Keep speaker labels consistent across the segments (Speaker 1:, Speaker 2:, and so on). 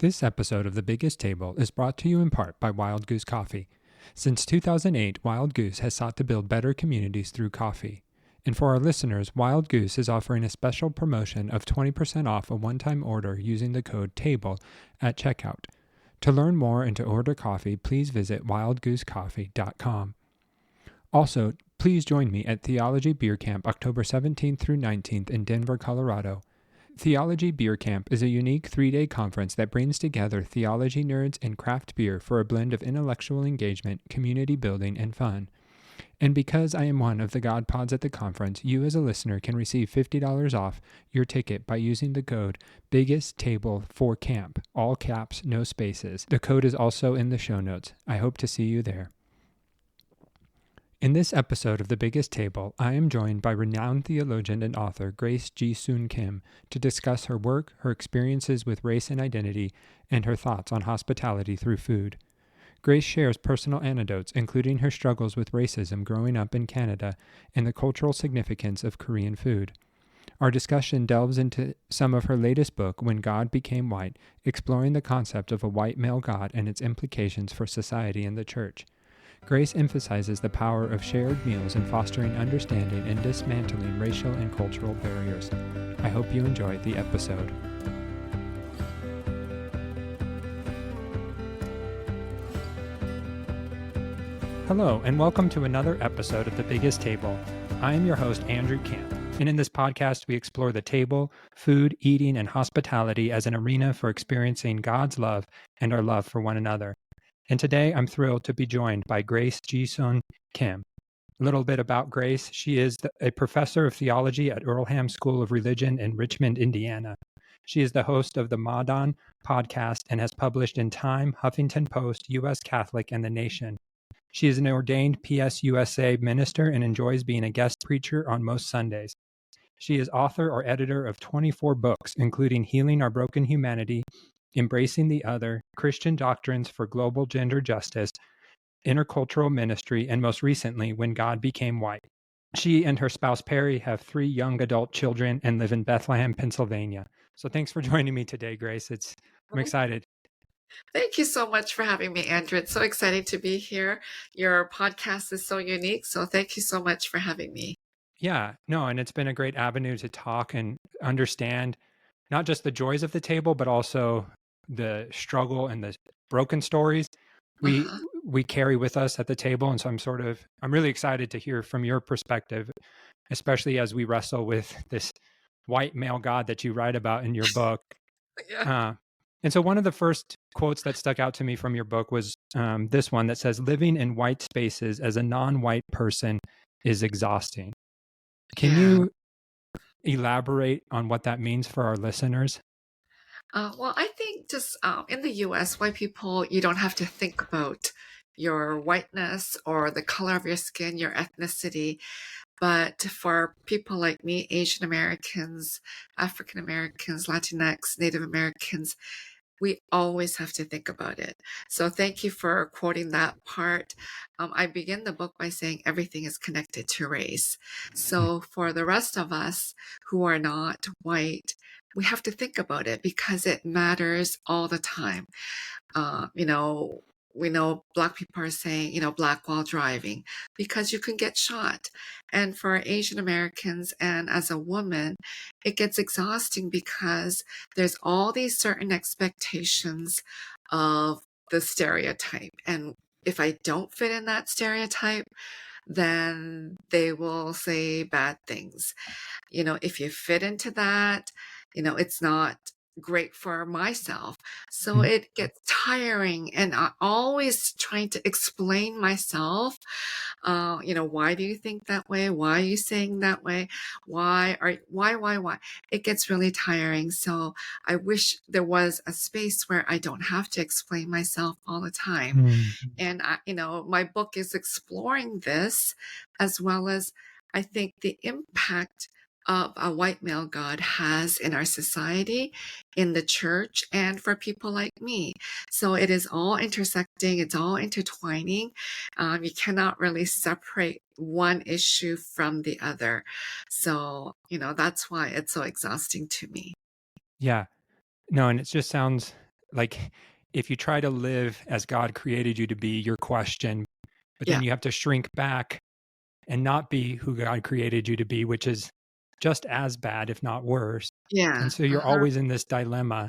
Speaker 1: This episode of The Biggest Table is brought to you in part by Wild Goose Coffee. Since 2008, Wild Goose has sought to build better communities through coffee. And for our listeners, Wild Goose is offering a special promotion of 20% off a one-time order using the code TABLE at checkout. To learn more and to order coffee, please visit wildgoosecoffee.com. Also, please join me at Theology Beer Camp October 17th through 19th in Denver, Colorado. Theology Beer Camp is a unique 3-day conference that brings together theology nerds and craft beer for a blend of intellectual engagement, community building, and fun. And because I am one of the God Pods at the conference, you as a listener can receive $50 off your ticket by using the code BIGGESTTABLE4CAMP, all caps, no spaces. The code is also in the show notes. I hope to see you there. In this episode of The Biggest Table, I am joined by renowned theologian and author Grace Ji-Sun Kim to discuss her work, her experiences with race and identity, and her thoughts on hospitality through food. Grace shares personal anecdotes, including her struggles with racism growing up in Canada and the cultural significance of Korean food. Our discussion delves into some of her latest book, When God Became White, exploring the concept of a white male God and its implications for society and the church. Grace emphasizes the power of shared meals in fostering understanding and dismantling racial and cultural barriers. I hope you enjoy the episode. Hello, and welcome to another episode of The Biggest Table. I am your host, Andrew Camp, and in this podcast, we explore the table, food, eating, and hospitality as an arena for experiencing God's love and our love for one another. And today I'm thrilled to be joined by Grace Ji-Sun Kim. A little bit about Grace. She is a professor of theology at Earlham School of Religion in Richmond, Indiana. She is the host of the Madon podcast and has published in Time, Huffington Post, U.S. Catholic, and The Nation. She is an ordained PSUSA minister and enjoys being a guest preacher on most Sundays. She is author or editor of 24 books, including Healing Our Broken Humanity, Embracing the Other, Christian Doctrines for Global Gender Justice, Intercultural Ministry, and most recently, When God Became White. She and her spouse Perry have 3 young adult children and live in Bethlehem, Pennsylvania. So thanks for joining me today, Grace. I'm excited.
Speaker 2: Thank you so much for having me, Andrew. It's so exciting to be here. Your podcast is so unique, so thank you so much for having me.
Speaker 1: Yeah, no, and it's been a great avenue to talk and understand not just the joys of the table, but also the struggle and the broken stories we carry with us at the table. And so I'm really excited to hear from your perspective, especially as we wrestle with this white male God that you write about in your book.
Speaker 2: Yeah.
Speaker 1: And so one of the first quotes that stuck out to me from your book was this one that says, "Living in white spaces as a non-white person is exhausting." Can you elaborate on what that means for our listeners?
Speaker 2: Well, I think just in the US, white people, you don't have to think about your whiteness or the color of your skin, your ethnicity. But for people like me, Asian Americans, African Americans, Latinx, Native Americans, we always have to think about it. So thank you for quoting that part. I begin the book by saying everything is connected to race. So for the rest of us who are not white, we have to think about it because it matters all the time. You know, we know Black people are saying, black while driving because you can get shot. And for Asian Americans and as a woman, it gets exhausting because there's all these certain expectations of the stereotype. And if I don't fit in that stereotype, then they will say bad things. If you fit into that, it's not great for myself. So it gets tiring and I'm always trying to explain myself. Why do you think that way? Why are you saying that way? Why? It gets really tiring. So I wish there was a space where I don't have to explain myself all the time. And my book is exploring this as well as I think the impact of a white male God has in our society, in the church, and for people like me. So it is all intersecting, it's all intertwining. You cannot really separate one issue from the other. So, that's why it's so exhausting to me.
Speaker 1: Yeah. No, and it just sounds like if you try to live as God created you to be, you're questioned, but then
Speaker 2: Yeah.
Speaker 1: you have to shrink back and not be who God created you to be, which is just as bad, if not worse. And
Speaker 2: Yeah.
Speaker 1: so you're
Speaker 2: Uh-huh.
Speaker 1: always in this dilemma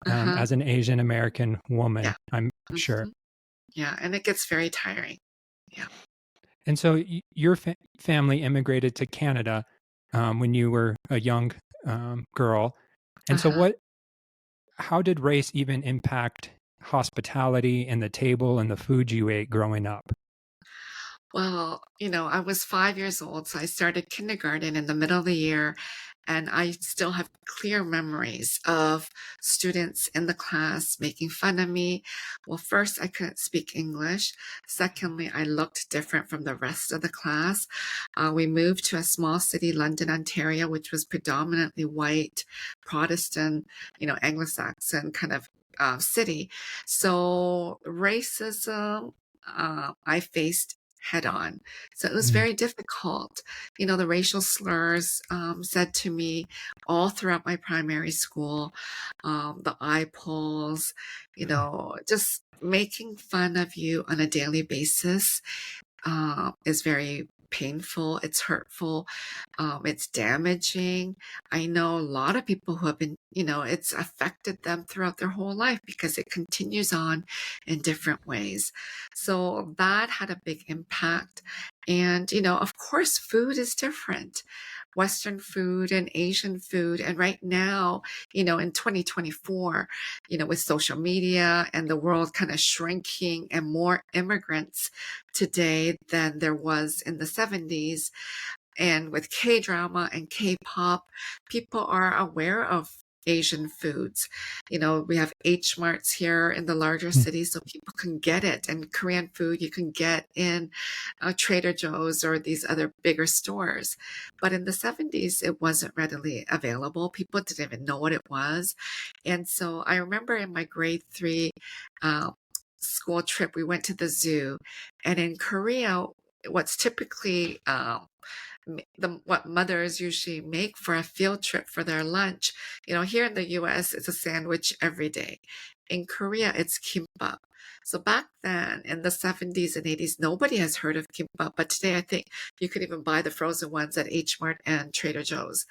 Speaker 2: Uh-huh.
Speaker 1: as an Asian American woman,
Speaker 2: Yeah.
Speaker 1: I'm sure.
Speaker 2: Mhm. Yeah, and it gets very tiring. Yeah.
Speaker 1: And so your family immigrated to Canada when you were a young girl. And so
Speaker 2: Uh-huh.
Speaker 1: how did race even impact hospitality and the table and the food you ate growing up?
Speaker 2: Well, I was 5 years old, so I started kindergarten in the middle of the year, and I still have clear memories of students in the class making fun of me. Well, first, I couldn't speak English. Secondly, I looked different from the rest of the class. We moved to a small city, London, Ontario, which was predominantly white, Protestant, Anglo-Saxon kind of city. So racism, I faced head on. So it was
Speaker 1: Mm,
Speaker 2: very difficult. The racial slurs said to me all throughout my primary school, the eye pulls, just making fun of you on a daily basis is very painful. It's hurtful. It's damaging. I know a lot of people who have been, it's affected them throughout their whole life because it continues on in different ways. So that had a big impact. And, of course, food is different. Western food and Asian food. And right now, in 2024, with social media and the world kind of shrinking and more immigrants today than there was in the 70s. And with K drama and K pop, people are aware of Asian foods. We have H Marts here in the larger
Speaker 1: mm,
Speaker 2: cities, so people can get it. And Korean food you can get in Trader Joe's or these other bigger stores. But in the 70s, it wasn't readily available. People didn't even know what it was. And so I remember in my grade three uh, school trip, we went to the zoo. And in Korea, what's typically what mothers usually make for a field trip for their lunch. Here in the US, it's a sandwich every day. In Korea, it's kimbap. So back then in the 70s and 80s, nobody has heard of kimbap, but today I think you could even buy the frozen ones at H Mart and Trader Joe's.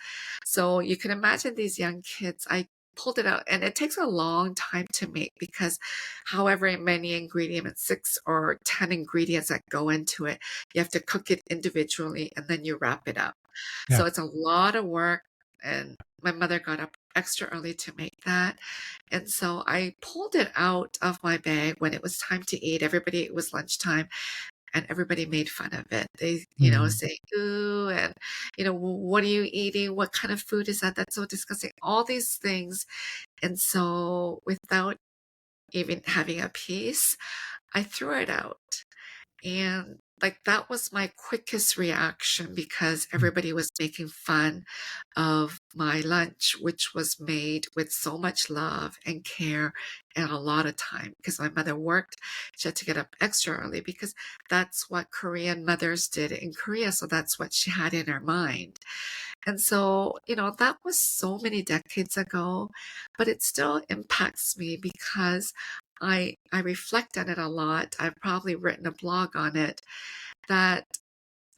Speaker 2: So you can imagine these young kids. I pulled it out and it takes a long time to make because however many ingredients, 6 or 10 ingredients that go into it, you have to cook it individually and then you wrap it up.
Speaker 1: yeah.
Speaker 2: So it's a lot of work. And my mother got up extra early to make that. And so I pulled it out of my bag when it was time to eat. It was lunchtime and everybody made fun of it. They,
Speaker 1: Mm,
Speaker 2: say, ooh, and, what are you eating? What kind of food is that? That's so disgusting. All these things. And so without even having a piece, I threw it out. And like that was my quickest reaction because
Speaker 1: mm,
Speaker 2: everybody was making fun of my lunch, which was made with so much love and care and a lot of time. Because my mother worked, she had to get up extra early because that's what Korean mothers did in Korea. So that's what she had in her mind. And so, that was so many decades ago, but it still impacts me because I reflect on it a lot. I've probably written a blog on it that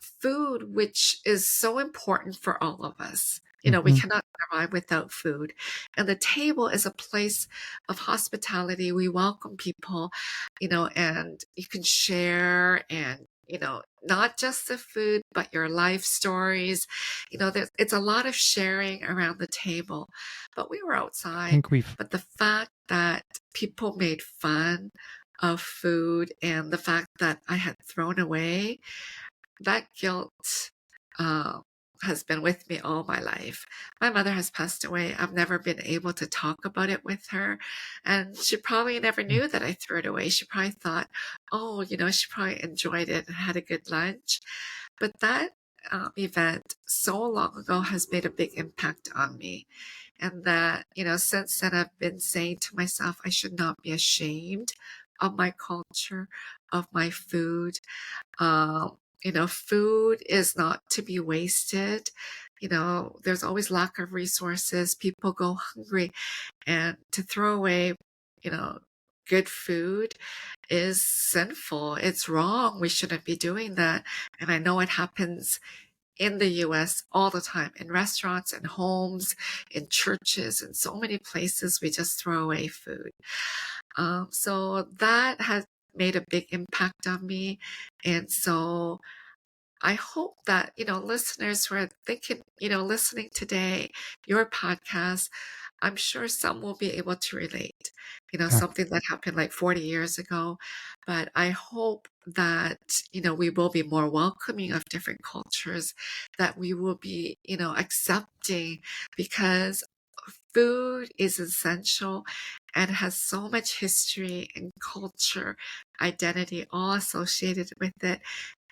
Speaker 2: food, which is so important for all of us. We
Speaker 1: mhm.
Speaker 2: cannot survive without food. And the table is a place of hospitality. We welcome people, and you can share and, not just the food, but your life stories. It's a lot of sharing around the table. But we were
Speaker 1: I
Speaker 2: outside.
Speaker 1: think we've
Speaker 2: But the fact that people made fun of food and the fact that I had thrown away that guilt uh, has been with me all my life. My mother has passed away. I've never been able to talk about it with her. And she probably never
Speaker 1: mm,
Speaker 2: knew that I threw it away. She probably thought, oh, she probably enjoyed it and had a good lunch. But that event so long ago has made a big impact on me. And that, since then I've been saying to myself, I should not be ashamed of my culture, of my food. Food is not to be wasted. There's always lack of resources. People go hungry and to throw away, good food is sinful. It's wrong. We shouldn't be doing that. And I know it happens in the US all the time, in restaurants and homes, in churches, in so many places we just throw away food. So that has made a big impact on me. And so I hope that, listeners who are thinking, listening today, your podcast, I'm sure some will be able to relate,
Speaker 1: Yeah.
Speaker 2: something that happened like 40 years ago. But I hope that, we will be more welcoming of different cultures, that we will be, accepting, because food is essential and has so much history and culture, identity all associated with it.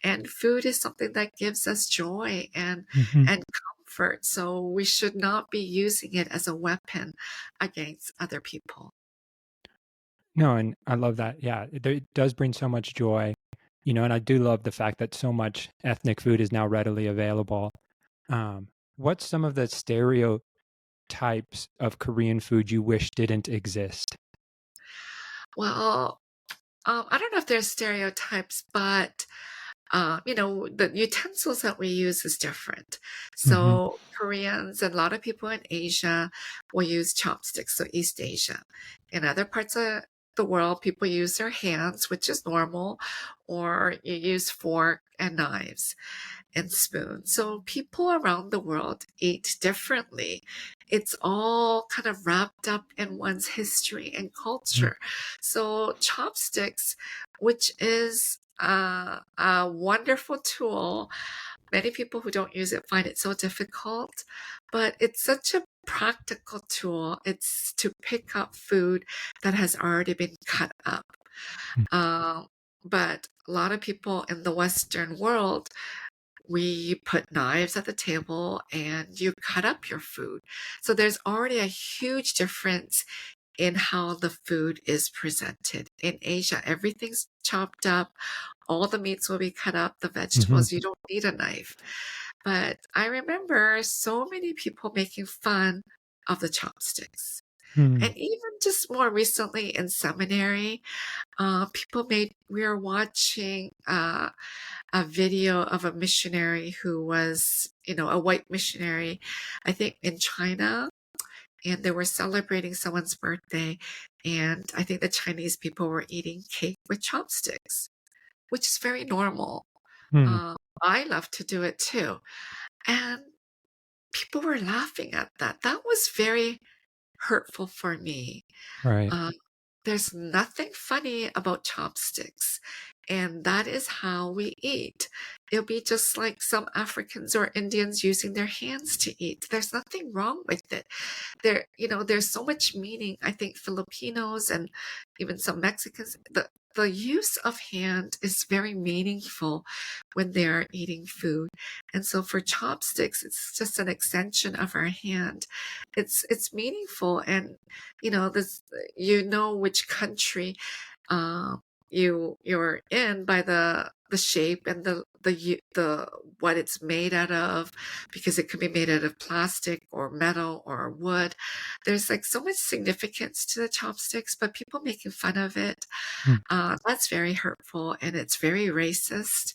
Speaker 2: And food is something that gives us joy
Speaker 1: Hmm.
Speaker 2: and comfort. So we should not be using it as a weapon against other people.
Speaker 1: No, and I love that. Yeah, it does bring so much joy, and I do love the fact that so much ethnic food is now readily available. What's some of the stereotypes of Korean food you wish didn't exist?
Speaker 2: Well, I don't know if there's stereotypes, but the utensils that we use is different.
Speaker 1: Hmm.
Speaker 2: So Koreans and a lot of people in Asia will use chopsticks, so East Asia. In other parts of the world, people use their hands, which is normal, or you use fork and knives and spoons. So people around the world eat differently. It's all kind of wrapped up in one's history and culture. So chopsticks, which is a wonderful tool. Many people who don't use it find it so difficult, but it's such a practical tool. It's to pick up food that has already been cut up. Um, but a lot of people in the Western world, we put knives at the table and you cut up your food. So there's already a huge difference in how the food is presented. In Asia, everything's chopped up. All the meats will be cut up, the
Speaker 1: Hmm.
Speaker 2: vegetables, you don't need a knife. But I remember so many people making fun of the chopsticks.
Speaker 1: Hmm.
Speaker 2: And even just more recently in seminary, we were watching a video of a missionary who was, a white missionary, I think in China, and they were celebrating someone's birthday. And I think the Chinese people were eating cake with chopsticks, which is very normal.
Speaker 1: Hmm.
Speaker 2: Um, I love to do it too. And people were laughing at that. That was very hurtful for me.
Speaker 1: Right.
Speaker 2: Uh, there's nothing funny about chopsticks, and that is how we eat. It'll be just like some Africans or Indians using their hands to eat. There's nothing wrong with it. There's so much meaning. I think Filipinos and even some Mexicans, the use of hand is very meaningful when they're eating food. And so for chopsticks, it's just an extension of our hand. It's meaningful, and this, which country uh, you're in by the shape and the what it's made out of, because it could be made out of plastic or metal or wood. There's like so much significance to the chopsticks, but people making fun of it,
Speaker 1: Hmm.
Speaker 2: that's very hurtful and it's very racist.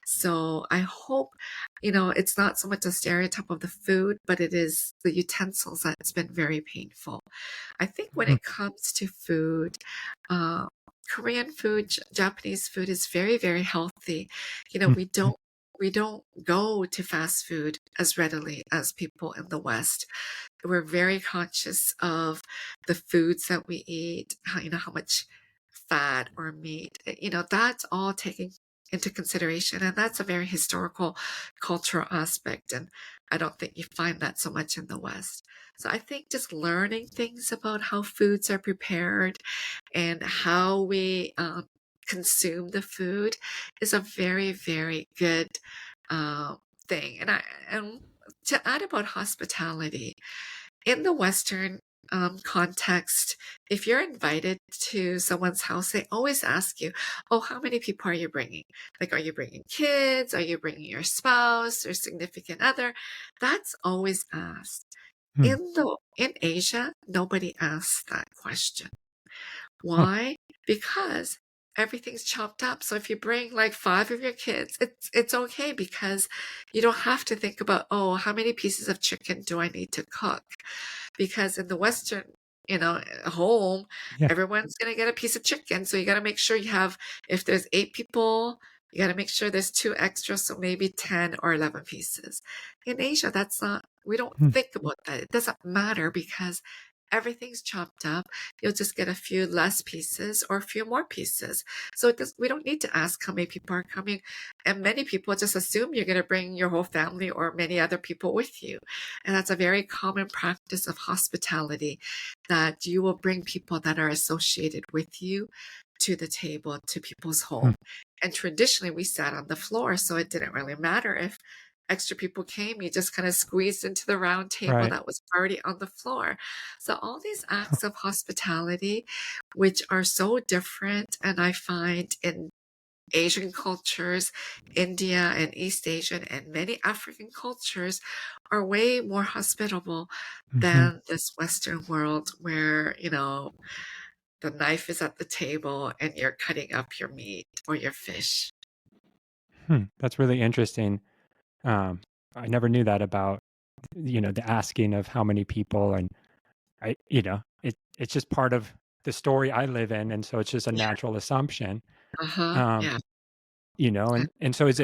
Speaker 2: So I hope, it's not so much a stereotype of the food, but it is the utensils that's been very painful. I think when
Speaker 1: Hmm.
Speaker 2: it comes to food, uh, Korean food, Japanese food is very, very healthy. You know, we
Speaker 1: Hmm.
Speaker 2: don't we don't go to fast food as readily as people in the West. We're very conscious of the foods that we eat, how much fat or meat, that's all taken into consideration. And that's a very historical, cultural aspect. And I don't think you find that so much in the West. So I think just learning things about how foods are prepared and how we consume the food is a very, very good uh, thing. And to add about hospitality, in the Western context, if you're invited to someone's house, they always ask you, "Oh, how many people are you bringing? Like, are you bringing kids? Are you bringing your spouse or significant other?" That's always asked.
Speaker 1: Hmm.
Speaker 2: In Asia, nobody asks that question.
Speaker 1: Huh.
Speaker 2: Why? Because everything's chopped up. So if you bring like five of your kids, it's okay because you don't have to think about, oh, how many pieces of chicken do I need to cook? Because in the Western, home,
Speaker 1: Yeah.
Speaker 2: everyone's gonna get a piece of chicken. So you gotta make sure you have, if there's 8 people, you gotta make sure there's two extra, so maybe 10 or 11 pieces. In Asia, that's not, we don't
Speaker 1: Hmm.
Speaker 2: think about that. It doesn't matter because everything's chopped up. You'll just get a few less pieces or a few more pieces. So we don't need to ask how many people are coming. And many people just assume you're going to bring your whole family or many other people with you. And that's a very common practice of hospitality, that you will bring people that are associated with you to the table, to people's
Speaker 1: Hmm.
Speaker 2: home. And traditionally, we sat on the floor, so it didn't really matter if extra people came. You just kind of squeezed into the round table
Speaker 1: Right.
Speaker 2: that was already on the floor. So all these acts of hospitality, which are so different, and I find in Asian cultures, India and East Asian and many African cultures, are way more hospitable
Speaker 1: Hmm.
Speaker 2: than this Western world where, the knife is at the table and you're cutting up your meat or your fish.
Speaker 1: That's really interesting. Um, I never knew that about, the asking of how many people, and it's just part of the story I live in, and so it's just a
Speaker 2: Yeah.
Speaker 1: natural assumption.
Speaker 2: Uh-huh.
Speaker 1: Um,
Speaker 2: Yeah.
Speaker 1: and so is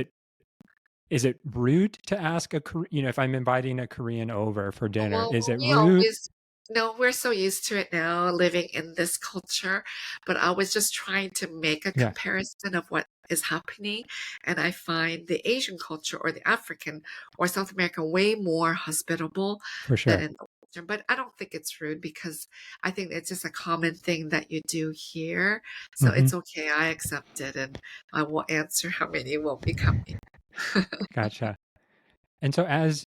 Speaker 1: it rude to ask if I'm inviting a Korean over for dinner,
Speaker 2: Well,
Speaker 1: is it
Speaker 2: we
Speaker 1: rude?
Speaker 2: always no, we're so used to it now living in this culture, but I was just trying to make a
Speaker 1: Yeah,
Speaker 2: comparison of what is happening, and I find the Asian culture or the African or South America way more hospitable
Speaker 1: for
Speaker 2: than
Speaker 1: sure.
Speaker 2: in the Western. But I don't think it's rude because I think it's just a common thing that you do here. So
Speaker 1: Hmm.
Speaker 2: it's okay. I accept it, and I will answer how many will be coming.
Speaker 1: Gotcha. And so as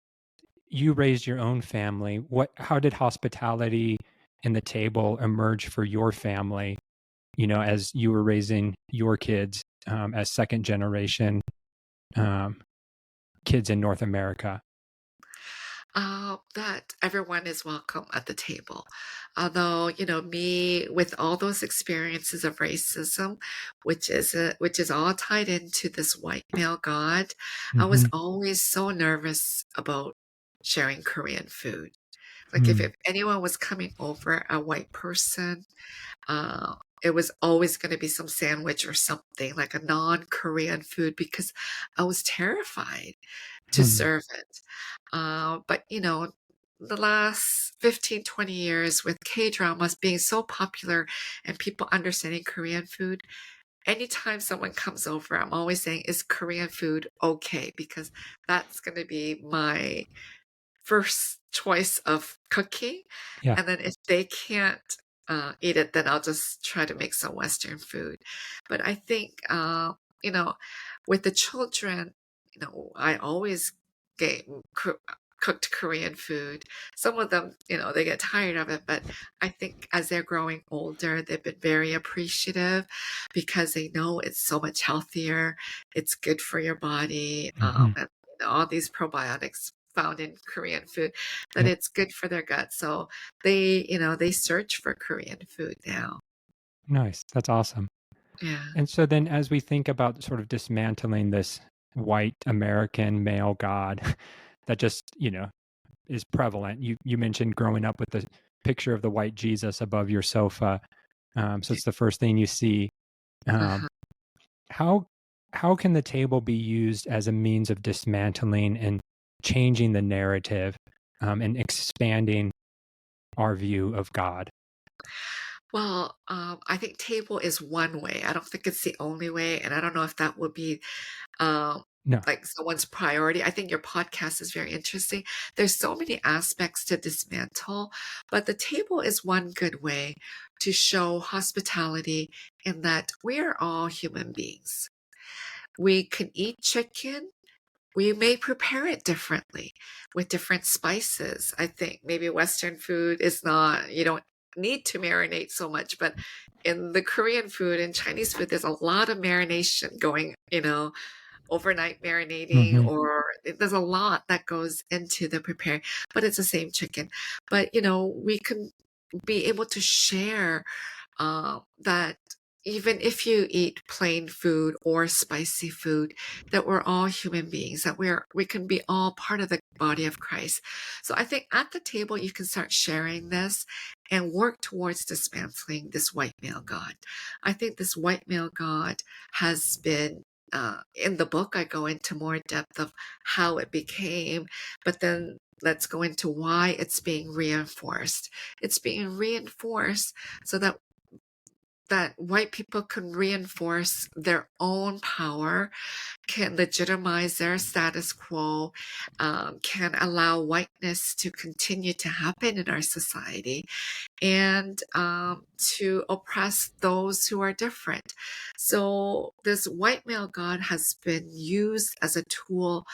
Speaker 1: you raised your own family, how did hospitality and the table emerge for your family, as you were raising your kids, as second generation um, kids in North America?
Speaker 2: That everyone is welcome at the table. Although, me with all those experiences of racism, which is all tied into this white male god, I was
Speaker 1: Hmm.
Speaker 2: always so nervous about sharing Korean food. Like if,
Speaker 1: Mm.
Speaker 2: if anyone was coming over, a white person, it was always going to be some sandwich or something like a non-Korean food because I was terrified to
Speaker 1: Hmm.
Speaker 2: serve it. But the last 15, 20 years with K dramas being so popular and people understanding Korean food, anytime someone comes over, I'm always saying, is Korean food okay? Because that's going to be my first choice of cooking.
Speaker 1: Yeah.
Speaker 2: And then if they can't eat it, then I'll just try to make some Western food. But I think, you know, with the children, I always get cooked Korean food. Some of them, they get tired of it, but I think as they're growing older, they've been very appreciative because they know it's so much healthier. It's good for your body.
Speaker 1: Hmm.
Speaker 2: And all these probiotics found in Korean food, that
Speaker 1: Yep.
Speaker 2: it's good for their gut. So they search for Korean food now.
Speaker 1: Nice. That's awesome.
Speaker 2: Yeah.
Speaker 1: And so then as we think about sort of dismantling this white American male god that just, is prevalent. You mentioned growing up with the picture of the white Jesus above your sofa. So it's the first thing you see. Um,
Speaker 2: Uh-huh.
Speaker 1: how how can the table be used as a means of dismantling and changing the narrative, and expanding our view of God?
Speaker 2: Well, I think table is one way. I don't think it's the only way, and I don't know if that would be um,
Speaker 1: No.
Speaker 2: like someone's priority. I think your podcast is very interesting. There's so many aspects to dismantle, but the table is one good way to show hospitality in that we are all human beings. We can eat chicken. We may prepare it differently with different spices. I think maybe Western food is not, you don't need to marinate so much, but in the Korean food and Chinese food, there's a lot of marination going, overnight marinating,
Speaker 1: Hmm.
Speaker 2: or there's a lot that goes into the preparing, but it's the same chicken. But, we can be able to share that even if you eat plain food or spicy food, that we're all human beings, that we can be all part of the body of Christ. So I think at the table you can start sharing this and work towards dismantling this white male god. I think this white male god has been in the book, I go into more depth of how it became, but then let's go into why it's being reinforced. It's being reinforced so that white people can reinforce their own power, can legitimize their status quo, can allow whiteness to continue to happen in our society, and to oppress those who are different. So this white male god has been used as a tool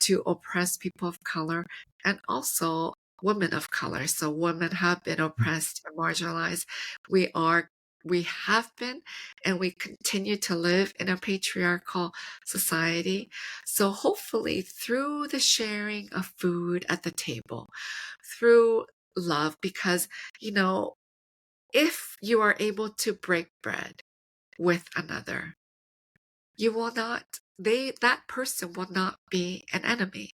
Speaker 2: to oppress people of color and also women of color. So women have been oppressed and marginalized. We are we have been and we continue to live in a patriarchal society. So hopefully through the sharing of food at the table, through love, because you know, if you are able to break bread with another, you will not that person will not be an enemy.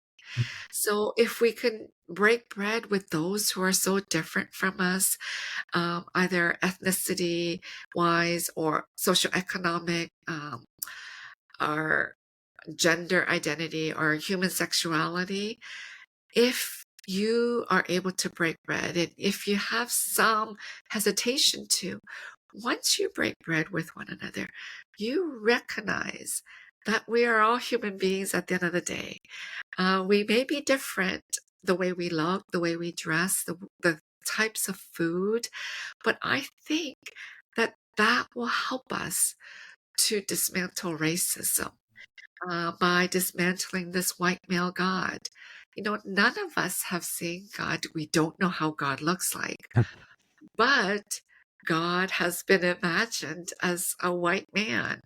Speaker 2: So if we can break bread with those who are so different from us, either ethnicity wise or socioeconomic, or gender identity or human sexuality, if you are able to break bread and if you have some hesitation to, once you break bread with one another, you recognize that we are all human beings at the end of the day. We may be different, the way we look, the way we dress, the types of food, but I think that that will help us to dismantle racism by dismantling this white male God. You know, none of us have seen God. We don't know how God looks like, but God has been imagined as a white man.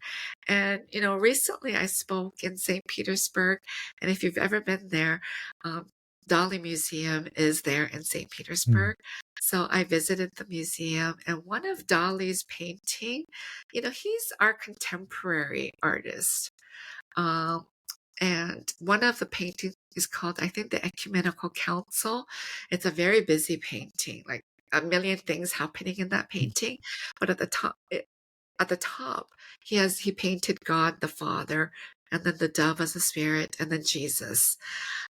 Speaker 2: And, you know, recently I spoke in St. Petersburg, and if you've ever been there, Dali Museum is there in St.
Speaker 1: Mm.
Speaker 2: Petersburg. So I visited the museum, and one of Dali's painting, you know, he's our contemporary artist. Um, and one of the paintings is called, I think, the Ecumenical Council. It's a very busy painting, like a million things happening in that painting. But at the top, he painted God the Father, and then the dove as a spirit, and then Jesus.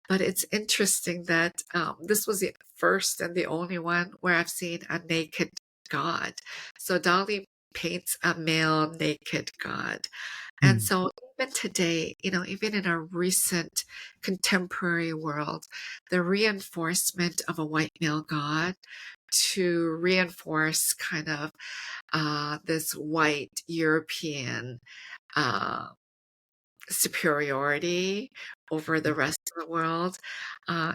Speaker 2: But it's interesting that this was the first and the only one where I've seen a naked God. So Dali paints a male naked God. And
Speaker 1: Mm.
Speaker 2: so even today, you know, even in our recent contemporary world, the reinforcement of a white male God to reinforce kind of this white European uh, superiority over the rest of the world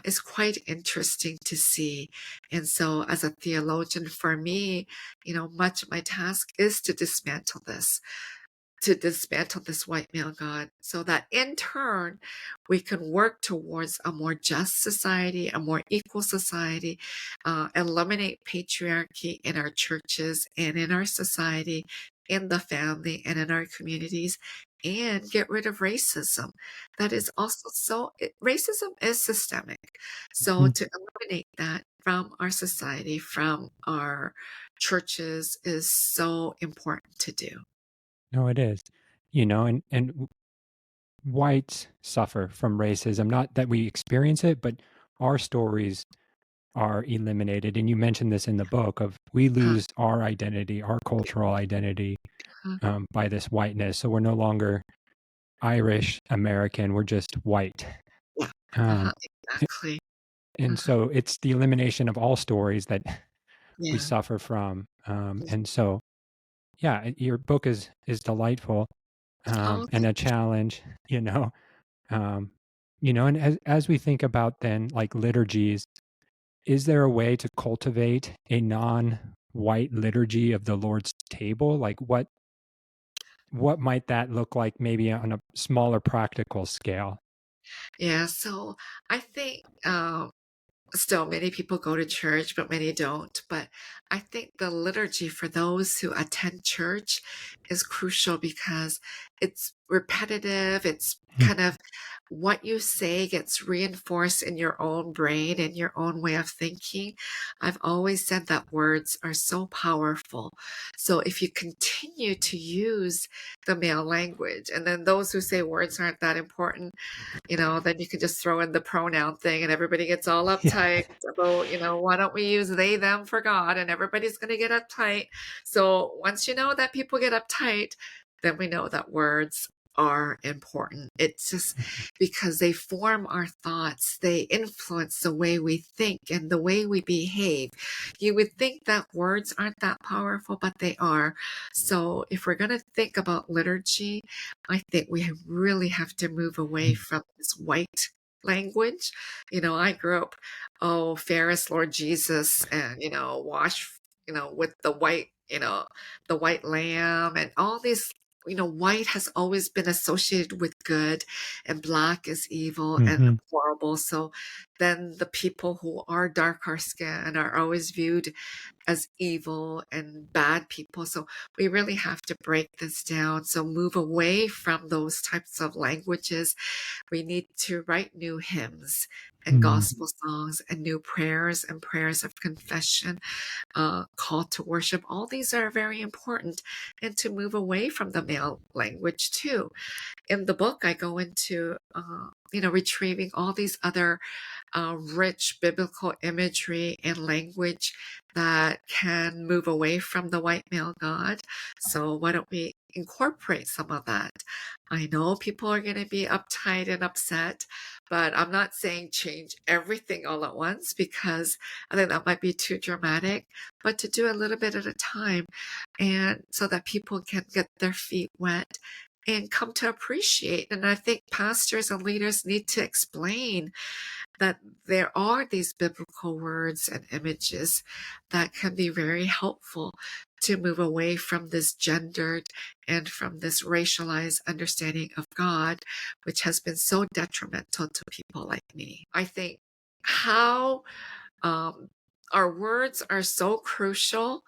Speaker 2: is quite interesting to see. And so, as a theologian, for me, you know, much of my task is to dismantle this, to dismantle this white male God, so that in turn we can work towards a more just society, a more equal society, eliminate patriarchy in our churches and in our society, in the family and in our communities, and get rid of racism. That is also racism is systemic. So
Speaker 1: Mhm.
Speaker 2: to eliminate that from our society, from our churches, is so important to do.
Speaker 1: No, it is. You know, and whites suffer from racism. Not that we experience it, but our stories are eliminated. And you mentioned this in the book of we
Speaker 2: Uh,
Speaker 1: lose our identity, our cultural identity,
Speaker 2: uh,
Speaker 1: by this whiteness. So we're no longer Irish American. We're just white.
Speaker 2: yeah,
Speaker 1: Um,
Speaker 2: exactly.
Speaker 1: and
Speaker 2: Uh-huh.
Speaker 1: so it's the elimination of all stories that we
Speaker 2: Yeah.
Speaker 1: suffer from. And so, yeah, your book is delightful,
Speaker 2: Oh,
Speaker 1: and a challenge. You know, um, and as we think about then like liturgies, is there a way to cultivate a non-white liturgy of the Lord's table? Like what might that look like maybe on a smaller practical scale?
Speaker 2: yeah. So I think still many people go to church, but many don't. But I think the liturgy for those who attend church is crucial because it's repetitive. It's
Speaker 1: Mm.
Speaker 2: kind of what you say gets reinforced in your own brain and your own way of thinking. I've always said that words are so powerful. So if you continue to use the male language, and then those who say words aren't that important, then you can just throw in the pronoun thing and everybody gets all
Speaker 1: Yeah.
Speaker 2: uptight about, why don't we use they, them for God? And everybody's going to get uptight. So once you know that people get uptight, then we know that words are important. It's just because they form our thoughts, they influence the way we think and the way we behave. You would think that words aren't that powerful, but they are. So if we're going to think about liturgy, I think we really have to move away from this white language. I grew up, oh, fairest Lord Jesus, and, wash, with the white lamb and all these. White has always been associated with good and black is evil and
Speaker 1: Hmm.
Speaker 2: horrible. So then the people who are darker skin are always viewed as evil and bad people. So we really have to break this down. So move away from those types of languages. We need to write new hymns and
Speaker 1: Mm.
Speaker 2: gospel songs and new prayers and prayers of confession, call to worship. All these are very important, and to move away from the male language too. In the book, I go into, retrieving all these other rich biblical imagery and language that can move away from the white male God. So why don't we incorporate some of that? I know people are going to be uptight and upset, but I'm not saying change everything all at once because I think that might be too dramatic, but to do a little bit at a time, and so that people can get their feet wet and come to appreciate. And I think pastors and leaders need to explain that there are these biblical words and images that can be very helpful to move away from this gendered and from this racialized understanding of God, which has been so detrimental to people like me. I think how um, our words are so crucial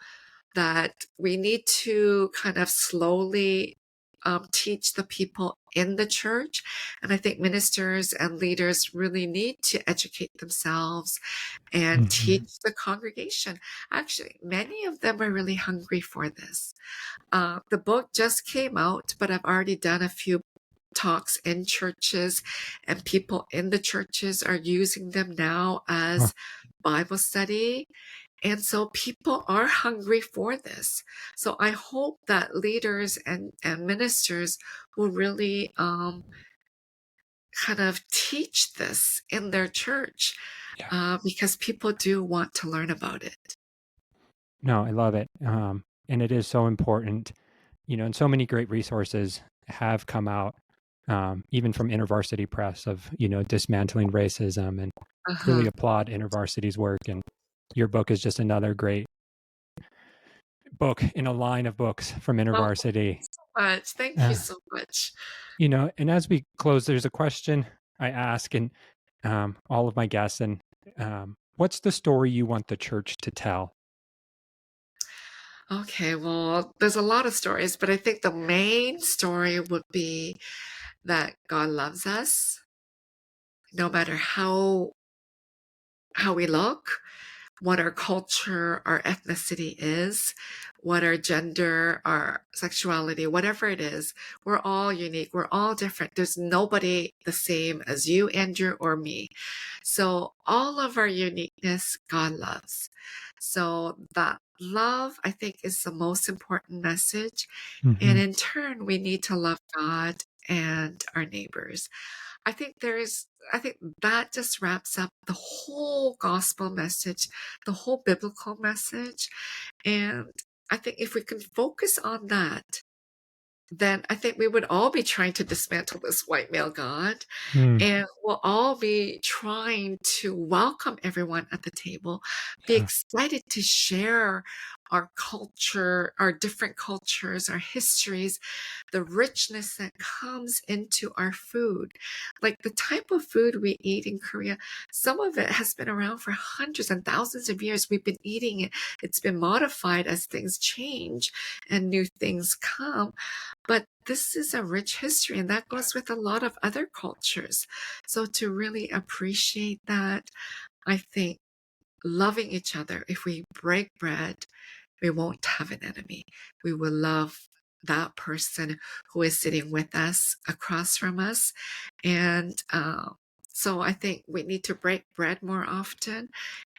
Speaker 2: that we need to kind of slowly teach the people in the church. And I think ministers and leaders really need to educate themselves and
Speaker 1: Hmm.
Speaker 2: teach the congregation. Actually, many of them are really hungry for this. The book just came out, but I've already done a few talks in churches, and people in the churches are using them now
Speaker 1: Huh.
Speaker 2: as Bible study. And so people are hungry for this. So I hope that leaders and ministers will really kind of teach this in their church,
Speaker 1: Yeah.
Speaker 2: because people do want to learn about it.
Speaker 1: No, I love it. And it is so important, and so many great resources have come out, even from InterVarsity Press of, dismantling racism, and really
Speaker 2: Uh-huh.
Speaker 1: applaud InterVarsity's work. And your book is just another great book in a line of books from
Speaker 2: Well,
Speaker 1: InterVarsity.
Speaker 2: much. Thank you
Speaker 1: Uh,
Speaker 2: so much.
Speaker 1: and as we close, there's a question I ask, and all of my guests, and what's the story you want the church to tell?
Speaker 2: Okay, well, there's a lot of stories, but I think the main story would be that God loves us no matter how we look, what our culture, our ethnicity is, what our gender, our sexuality, whatever it is. We're all unique. We're all different. There's nobody the same as you, Andrew, or me. So all of our uniqueness, God loves. So that love, I think, is the most important message. And
Speaker 1: Hmm.
Speaker 2: in turn, we need to love God and our neighbors. I think that just wraps up the whole gospel message, the whole biblical message. And I think if we can focus on that, then I think we would all be trying to dismantle this white male God,
Speaker 1: Mm,
Speaker 2: and we'll all be trying to welcome everyone at the table, be
Speaker 1: yeah.
Speaker 2: excited to share our culture, our different cultures, our histories, the richness that comes into our food. Like the type of food we eat in Korea, some of it has been around for hundreds and thousands of years. We've been eating it. It's been modified as things change and new things come. But this is a rich history, and that goes with a lot of other cultures. So to really appreciate that, I think loving each other, if we break bread, we won't have an enemy. We will love that person who is sitting with us across from us. And so I think we need to break bread more often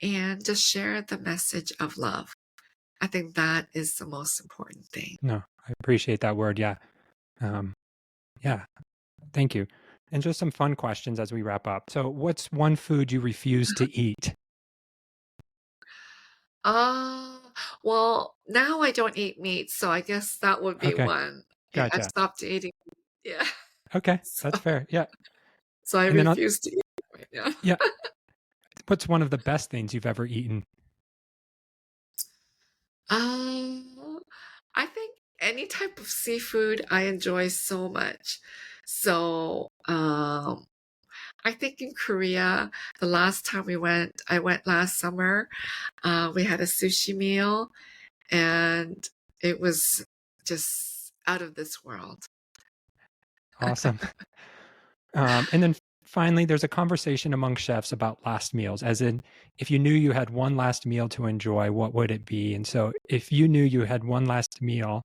Speaker 2: and just share the message of love. I think that is the most important thing.
Speaker 1: No, I appreciate that word. Yeah. Yeah. Thank you. And just some fun questions as we wrap up. So, what's one food you refuse to eat?
Speaker 2: Uh, well, now I don't eat meat, so I guess that would be
Speaker 1: Okay.
Speaker 2: one. Yeah, I've
Speaker 1: Gotcha.
Speaker 2: stopped eating. Yeah.
Speaker 1: Okay.
Speaker 2: So,
Speaker 1: That's fair. Yeah.
Speaker 2: so I
Speaker 1: And then,
Speaker 2: refuse to eat it right now.
Speaker 1: yeah, what's one of the best things you've ever eaten?
Speaker 2: Um, I think any type of seafood I enjoy so much. So, I think in Korea, the last time I went last summer, we had a sushi meal and it was just out of this world.
Speaker 1: Awesome. And then finally, there's a conversation among chefs about last meals, as in, if you knew you had one last meal to enjoy, what would it be? And so, if you knew you had one last meal,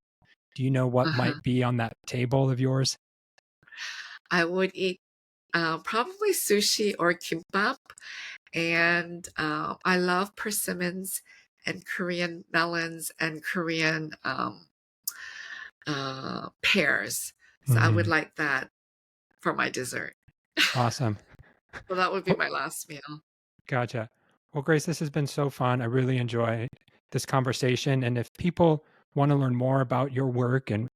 Speaker 1: do you know what
Speaker 2: Uh-huh.
Speaker 1: might be on that table of yours?
Speaker 2: I would eat probably sushi or kimbap. And I love persimmons and Korean melons and Korean pears. So I would
Speaker 1: Mm,
Speaker 2: like that for my dessert.
Speaker 1: awesome.
Speaker 2: So that would be
Speaker 1: Well,
Speaker 2: my last meal.
Speaker 1: gotcha. Well, Grace, this has been so fun. I really enjoy this conversation. And if people want to learn more about your work and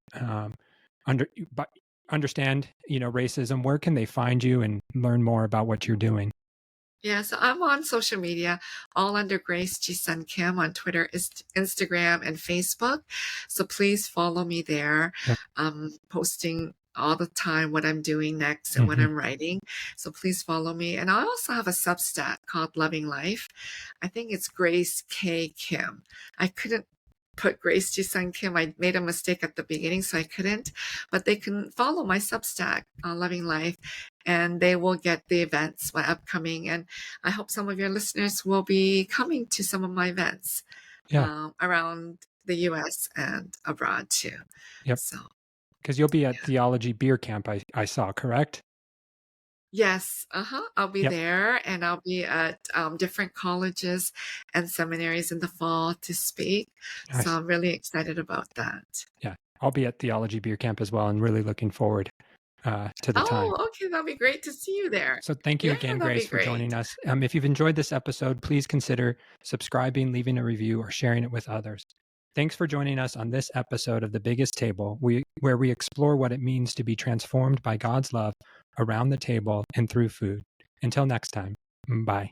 Speaker 1: under, but understand, racism, where can they find you and learn more about what you're doing?
Speaker 2: Yeah, so I'm on social media, all under Grace Ji Sun Kim on Twitter, Instagram, and Facebook. So please follow me there.
Speaker 1: Yep.
Speaker 2: I'm posting all the time what I'm doing next and what
Speaker 1: Hmm.
Speaker 2: I'm writing. So please follow me. And I also have a Substack called Loving Life. I think it's Grace K. Kim. I couldn't put Grace Ji Sun Kim. I made a mistake at the beginning, so I couldn't. But they can follow my Substack on Loving Life, and they will get the events, my upcoming. And I hope some of your listeners will be coming to some of my events
Speaker 1: Yeah.
Speaker 2: around the US and abroad too.
Speaker 1: Yep.
Speaker 2: So,
Speaker 1: Because you'll be at
Speaker 2: yeah.
Speaker 1: Theology Beer Camp, I saw, correct?
Speaker 2: Yes, I'll be
Speaker 1: Yep.
Speaker 2: there and I'll be at different colleges and seminaries in the fall to speak. So
Speaker 1: Nice.
Speaker 2: I'm really excited about that.
Speaker 1: Yeah. I'll be at Theology Beer Camp as well and really looking forward to the time.
Speaker 2: Oh, okay. That'll be great to see you there.
Speaker 1: So thank you
Speaker 2: Yeah,
Speaker 1: again,
Speaker 2: that'll be
Speaker 1: Grace, for joining
Speaker 2: great.
Speaker 1: us. If you've enjoyed this episode, please consider subscribing, leaving a review, or sharing it with others. Thanks for joining us on this episode of The Biggest Table, where we explore what it means to be transformed by God's love around the table and through food. Until next time, bye.